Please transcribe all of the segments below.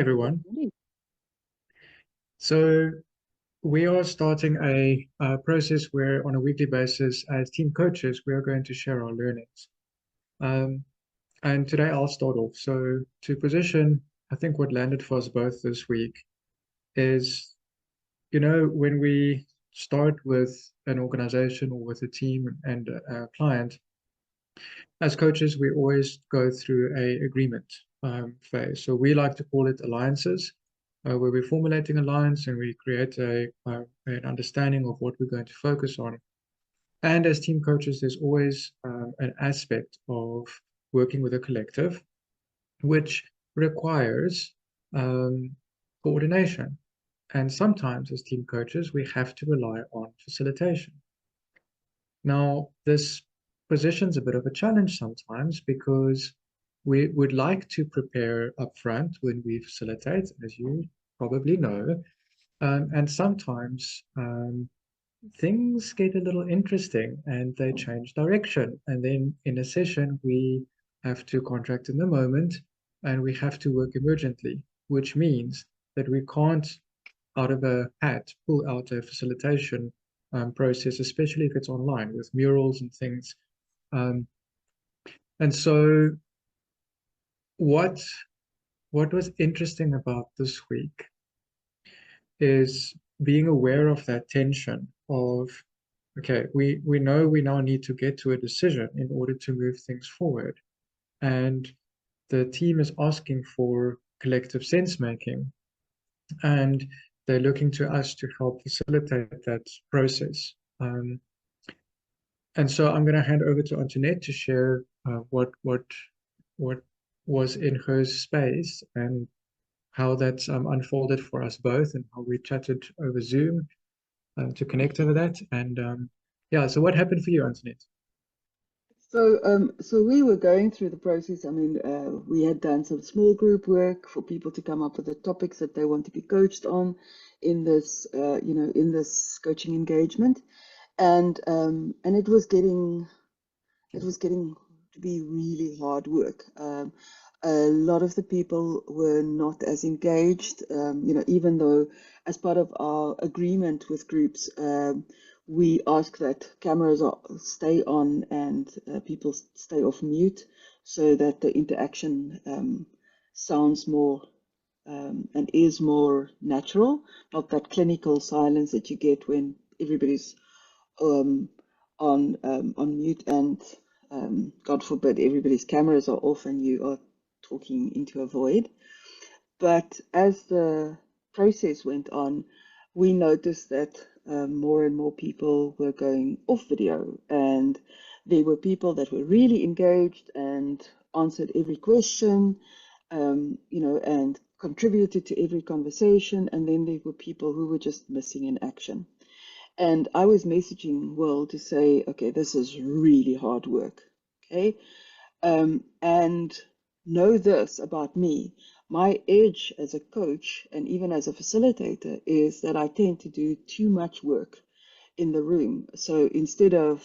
everyone. Really? So we are starting a process where on a weekly basis as team coaches, we are going to share our learnings. Um, and today I'll start off. So to position, I think what landed for us both this week is, when we start with an organization or with a team and a client, as coaches, we always go through a agreement phase. So we like to call it alliances, where we're formulating alliance and we create an understanding of what we're going to focus on. And as team coaches, there's always an aspect of working with a collective, which requires um, coordination. And sometimes, as team coaches, we have to rely on facilitation. Now, this position's a bit of a challenge sometimes because we would like to prepare upfront when we facilitate, as you probably know. And sometimes things get a little interesting and they change direction. And then in a session, we have to contract in the moment and we have to work emergently, which means that we can't, out of a hat, pull out a facilitation process, especially if it's online with murals and things. Um, and so, what what was interesting about this week is being aware of that tension of, okay, we know we now need to get to a decision in order to move things forward, and the team is asking for collective sense making, and they're looking to us to help facilitate that process. And so I'm going to hand over to Antoinette to share what was in her space and how that's unfolded for us both, and how we chatted over Zoom to connect over that. And yeah, so what happened for you, Antoinette? So we were going through the process. I mean, we had done some small group work for people to come up with the topics that they want to be coached on in this, in this coaching engagement, and it was getting to be really hard work. A lot of the people were not as engaged, even though as part of our agreement with groups, we ask that cameras stay on and people stay off mute so that the interaction sounds more and is more natural, not that clinical silence that you get when everybody's um, on mute and God forbid everybody's cameras are off and you are talking into a void. But as the process went on, we noticed that more and more people were going off video, and there were people that were really engaged and answered every question, and contributed to every conversation, and then there were people who were just missing in action. And I was messaging Will to say, okay, this is really hard work. Okay. And know this about me. My edge as a coach and even as a facilitator is that I tend to do too much work in the room. So instead of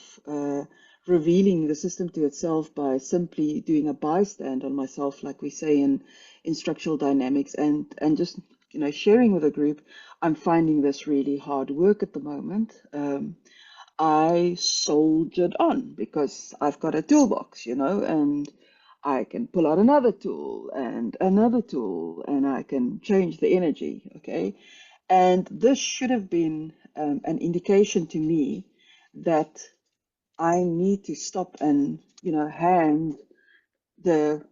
revealing the system to itself by simply doing a bystand on myself, like we say in structural dynamics, and just sharing with a group, I'm finding this really hard work at the moment. I soldiered on because I've got a toolbox, and I can pull out another tool, and I can change the energy. Okay. And this should have been an indication to me that I need to stop and, hand the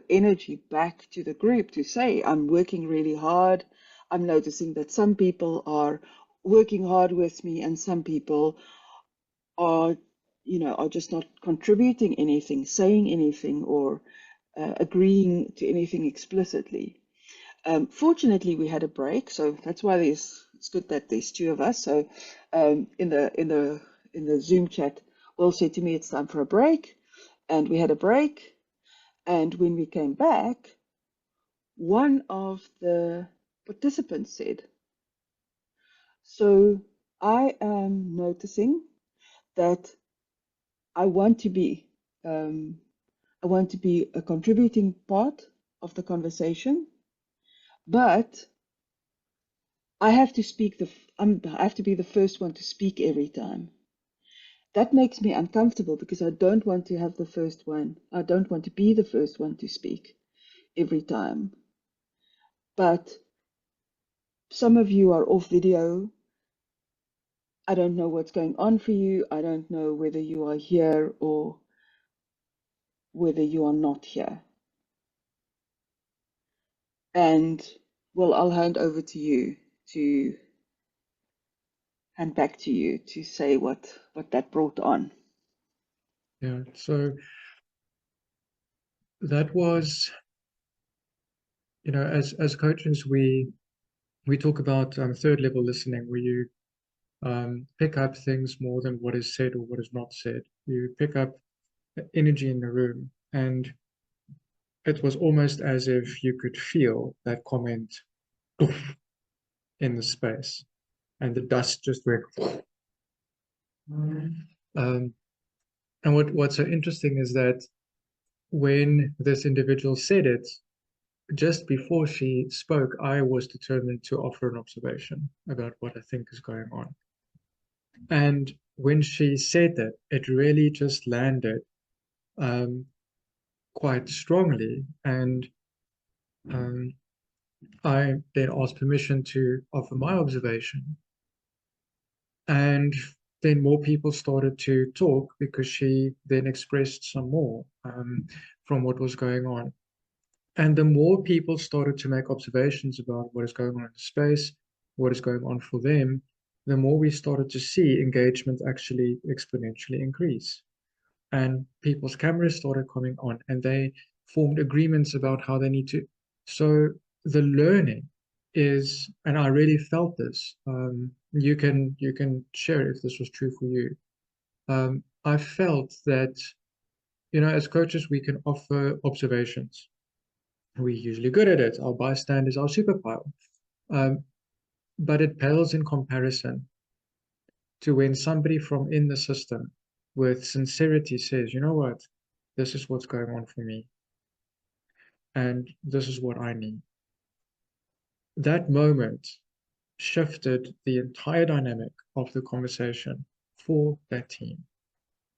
energy back to the group to say, I'm working really hard. I'm noticing that some people are working hard with me and some people are, are just not contributing anything, saying anything, or agreeing to anything explicitly. Fortunately, we had a break, so that's why it's good that there's two of us. So in the Zoom chat, Will said to me, "It's time for a break," and we had a break. And when we came back, one of the participants said, "So I am noticing that I want to be um, I want to be a contributing part of the conversation, But I have to speak I have to be the first one to speak every time. That makes me uncomfortable because I don't want to have the first one. I don't want to be the first one to speak every time. But some of you are off video. I don't know what's going on for you. I don't know whether you are here or whether you are not here. And well, I'll hand over to you to hand back to you to say what that brought on. Yeah, so that was, as coaches, we talk about third level listening, where you pick up things more than what is said or what is not said. You pick up the energy in the room, and it was almost as if you could feel that comment in the space, and the dust just went. Um, and what's so interesting is that when this individual said it, just before she spoke, I was determined to offer an observation about what I think is going on. And when she said that, it really just landed um, quite strongly. And um, I then asked permission to offer my observation. And then more people started to talk because she then expressed some more from what was going on. And the more people started to make observations about what is going on in the space, what is going on for them, the more we started to see engagement actually exponentially increase. And people's cameras started coming on, and they formed agreements about how they need to. So the learning is, and I really felt this. You can share if this was true for you. I felt that, as coaches, we can offer observations. We're usually good at it. Our bystand is our superpower. Um, but it pales in comparison to when somebody from in the system with sincerity says, you know what, this is what's going on for me, and this is what I need. That moment shifted the entire dynamic of the conversation for that team.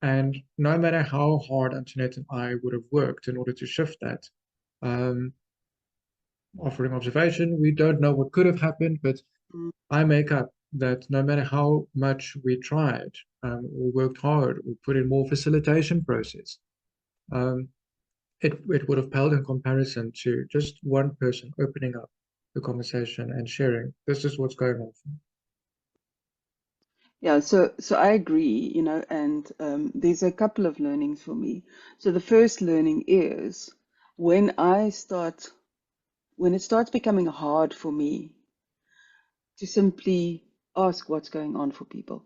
And no matter how hard Antoinette and I would have worked in order to shift that, um, offering observation, we don't know what could have happened, but I make up that no matter how much we tried, or worked hard, or put in more facilitation process, um, it would have paled in comparison to just one person opening up the conversation and sharing, this is what's going on for me. Yeah, so I agree, and there's a couple of learnings for me. So the first learning is when when it starts becoming hard for me to simply ask what's going on for people.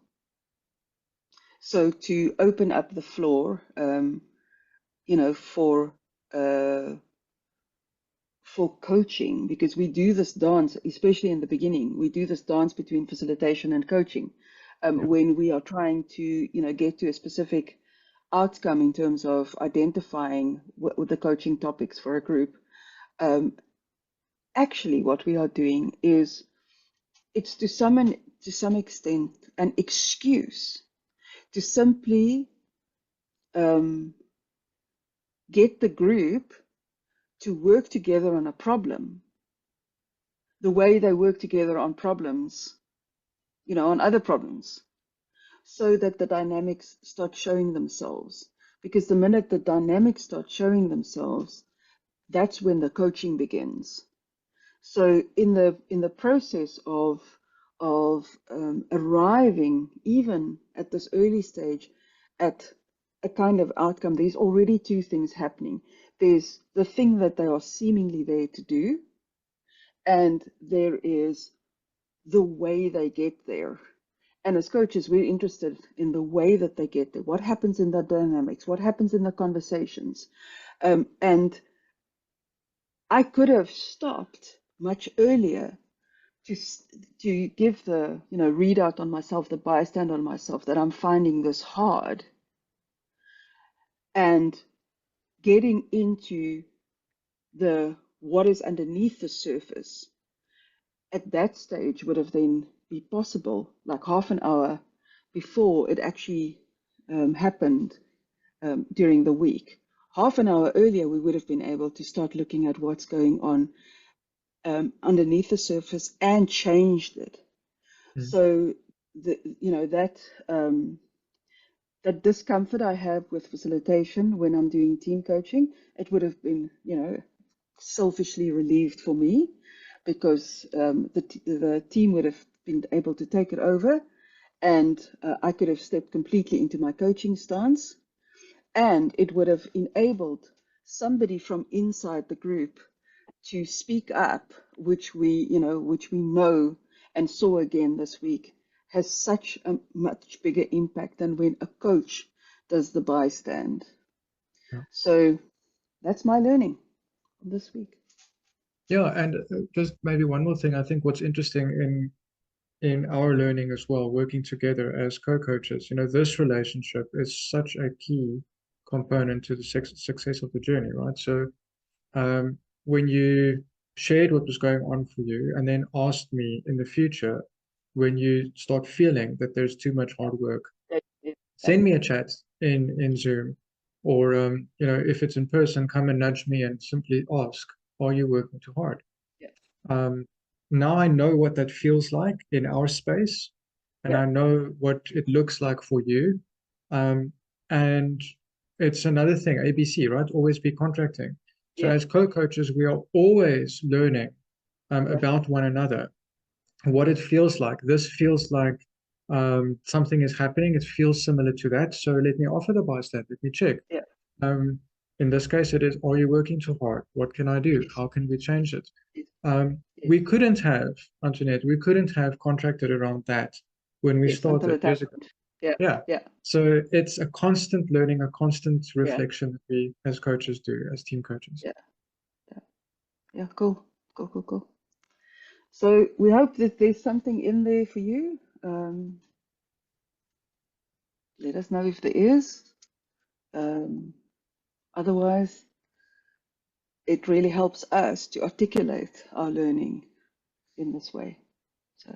So to open up the floor, you know, for uh, for coaching, because we do this dance, especially in the beginning, we do this dance between facilitation and coaching, Yeah, when we are trying to, get to a specific outcome in terms of identifying what the coaching topics for a group. Um, Actually, what we are doing is it's to some extent an excuse to simply um, get the group to work together on a problem the way they work together on problems, on other problems, so that the dynamics start showing themselves. Because the minute the dynamics start showing themselves, that's when the coaching begins. So in the process of arriving, even at this early stage, at a kind of outcome, there's already two things happening. There's the thing that they are seemingly there to do, and there is the way they get there. And as coaches, we're interested in the way that they get there. What happens in the dynamics? What happens in the conversations? And I could have stopped much earlier to to give the readout on myself, the bystander on myself, that I'm finding this hard, and getting into the what is underneath the surface at that stage would have then be possible, like half an hour before it actually happened during the week. Half an hour earlier, we would have been able to start looking at what's going on underneath the surface and changed it. Mm. So that discomfort I have with facilitation when I'm doing team coaching, it would have been, selfishly relieved for me, because the team would have been able to take it over, and I could have stepped completely into my coaching stance, and it would have enabled somebody from inside the group to speak up, which we know and saw again this week has such a much bigger impact than when a coach does the bystand. Yeah. So that's my learning this week. Yeah, and just maybe one more thing. I think what's interesting in our learning as well, working together as co-coaches, this relationship is such a key component to the success of the journey, right? So when you shared what was going on for you and then asked me in the future, when you start feeling that there's too much hard work, Yeah, send me a chat in Zoom, or if it's in person, come and nudge me and simply ask, are you working too hard? yeah, Um, Now I know what that feels like in our space, and yeah, I know what it looks like for you. Um, and it's another thing, ABC, right? Always be contracting. So yeah, as co-coaches, we are always learning yeah, about one another, what it feels like. This feels like something is happening. It feels similar to that. So let me offer the bystand. Let me check. yeah. Um, in this case, it is, are you working too hard? What can I do? Yes, How can we change it? yes, yes, We couldn't have, Antoinette, we couldn't have contracted around that when we yes. Until started it years ago. happened. Yeah, Yeah. yeah, So it's a constant learning, a constant yeah, reflection that we as coaches do, as team coaches. yeah, yeah. Yeah, cool, cool, cool, cool. So we hope that there's something in there for you. Let us know if there is. Um, Otherwise, it really helps us to articulate our learning in this way. So.